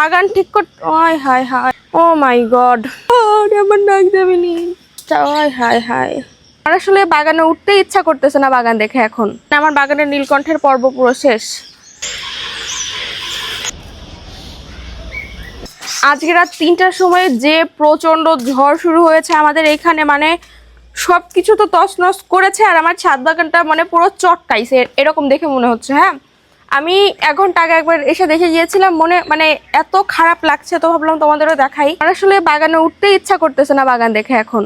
বাগান ঠিক করতে, ওই হায় হায়, ও মাই গড, আমার নাক যাবেনি, ওই হায় হায়। আমার আসলে বাগানে উঠতে ইচ্ছা করতেছে না বাগান দেখে। এখন আমার বাগানের নীলকণ্ঠের পর্ব পুরো শেষ। আজকে রাত 3টার সময় যে প্রচন্ড ঝড় শুরু হয়েছে আমাদের এখানে, মানে সবকিছু তো তছনছ করেছে, আর আমার ছাদ বাগানটা মানে পুরো চটকাইছে এরকম দেখে মনে হচ্ছে। হ্যাঁ, আমি 1 ঘন্টা আগে একবার এসে দেখে গিয়েছিলাম, মানে এত খারাপ লাগছে, তো ভাবলাম তোমাদেরও দেখাই। আর আসলে বাগানে উঠতে ইচ্ছা করতেছে না বাগান দেখে এখন।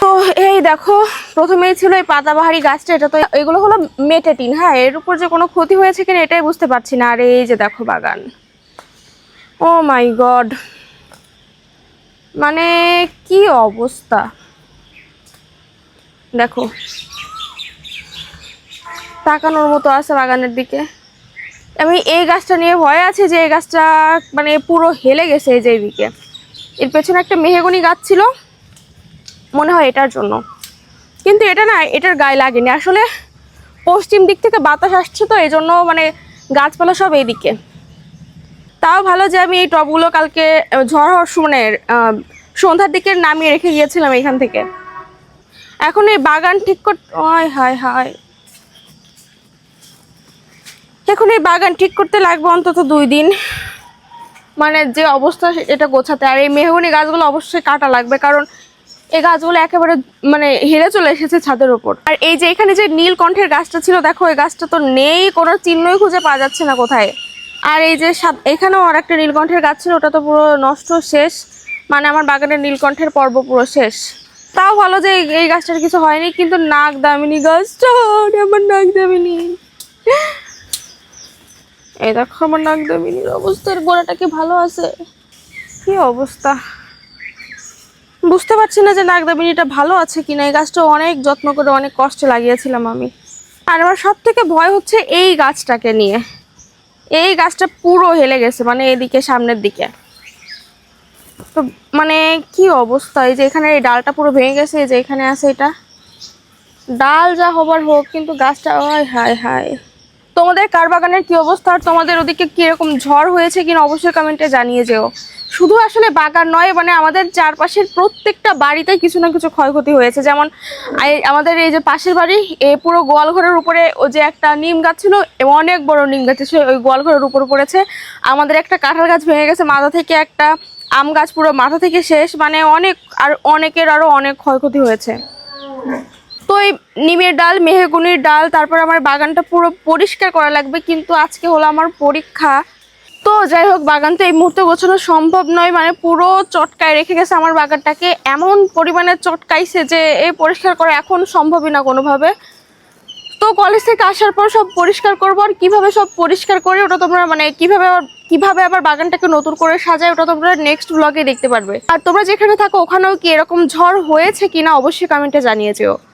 তো এই দেখো, প্রথমেই ছিল এই পাতাবাহারি গাছটা, এটা তো এগুলো হলো মেটে টিন। হ্যাঁ, এর উপর যে কোনো ক্ষতি হয়েছে কিনা এটাই বুঝতে পারছি না। আর এই যে দেখো বাগান, ও মাই গড, মানে কি অবস্থা দেখো, তাকানোর মতো আছে বাগানের দিকে। আমি এই গাছটা নিয়ে ভয় আছে যে এই গাছটা মানে পুরো হেলে গেছে। এই যে এইদিকে এর পেছনে একটা মেহগনি গাছ ছিল, মনে হয় এটার জন্য, কিন্তু এটা না, এটার গায়ে লাগেনি আসলে। পশ্চিম দিক থেকে বাতাস আসছে, তো এই জন্য মানে গাছপালা সব এইদিকে। তাও ভালো যে আমি এই টবগুলো কালকে ঝড় হওয়ার সময় সন্ধ্যার দিকে নামিয়ে রেখে গিয়েছিলাম এখান থেকে। এখন এই বাগান ঠিক করতে, ওই হায় হায়, এখন এই বাগান ঠিক করতে লাগবে অন্তত 2 দিন, মানে যে অবস্থা এটা গোছাতে। আর এই মেহগনি গাছগুলো অবশ্যই কাটা লাগবে, কারণ এই গাছগুলো একেবারে মানে হেলে চলে এসেছে ছাদের উপর। আর এই যে এখানে যে নীলকণ্ঠের গাছটা ছিল, দেখো এই গাছটা তো নেই, কোনো চিহ্নই খুঁজে পাওয়া যাচ্ছে না কোথায়। আর এই যে এখানেও আর একটা নীলকণ্ঠের গাছ ছিল, ওটা তো পুরো নষ্ট, শেষ। মানে আমার বাগানের নীলকণ্ঠের পর্ব পুরো শেষ। তাও ভালো যে এই গাছটার কিছু হয়নি, কিন্তু নাক দামিনী গাছটা, আমার নাক দামিনী, এই দেখো আমার নাক দামিনীর অবস্থার গোড়াটা কি ভালো আছে, কি অবস্থা বুঝতে পারছি না যে নাগদাবিনীটা ভালো আছে কিনা। এই গাছটা অনেক যত্ন করে অনেক কষ্টে লাগিয়েছিলাম আমি। আর আমার সব থেকে ভয় হচ্ছে এই গাছটাকে নিয়ে। এই গাছটা পুরো হেলে গেছে, মানে এদিকে সামনের দিকে, তো মানে কি অবস্থা। এই যে এখানে এই ডালটা পুরো ভেঙে গেছে, এই যে এখানে আছে এটা ডাল, যা হবার হোক, কিন্তু গাছটা, ওই হায় হায়। তোমাদের কার বাগানের কি অবস্থা, আর তোমাদের ওদিকে কিরকম ঝড় হয়েছে কিনা অবশ্যই কমেন্টে জানিয়ে যেও। শুধু আসলে বাগান নয়, মানে আমাদের চারপাশের প্রত্যেকটা বাড়িতে কিছু না কিছু ক্ষয়ক্ষতি হয়েছে। যেমন আমাদের এই যে পাশের বাড়ি, এই পুরো গোয়ালঘরের উপরে ও যে একটা নিম গাছ ছিল, অনেক বড় নিম গাছ ছিল, ওই গোয়ালঘরের উপর পড়েছে। আমাদের একটা কাঁঠাল গাছ ভেঙে গেছে মাথা থেকে, একটা আম গাছ পুরো মাথা থেকে শেষ, মানে অনেক, আর অনেকের আরো অনেক ক্ষয়ক্ষতি হয়েছে। তো এই নিমের ডাল, মেহগনির ডাল, তারপর আমার বাগানটা পুরো পরিষ্কার করা লাগবে, কিন্তু আজকে হলো আমার পরীক্ষা। তো যাই হোক, বাগান তো এই মুহূর্তে গোছানো সম্ভব নয়, মানে পুরো চটকায় রেখে গেছে আমার বাগানটাকে, এমন পরিমাণে চটকাইছে যে এই পরিষ্কার করা এখন সম্ভবই না কোনোভাবে। তো কলেজ থেকে আসার পর সব পরিষ্কার করবো, আর কিভাবে সব পরিষ্কার করে ওটা তোমরা মানে কিভাবে আবার বাগানটাকে নতুন করে সাজায়, ওটা তোমরা নেক্সট ব্লগে দেখতে পারবে। আর তোমরা যেখানে থাকো ওখানেও কি এরকম ঝড় হয়েছে কিনা অবশ্যই কমেন্টে জানিয়ে যেও।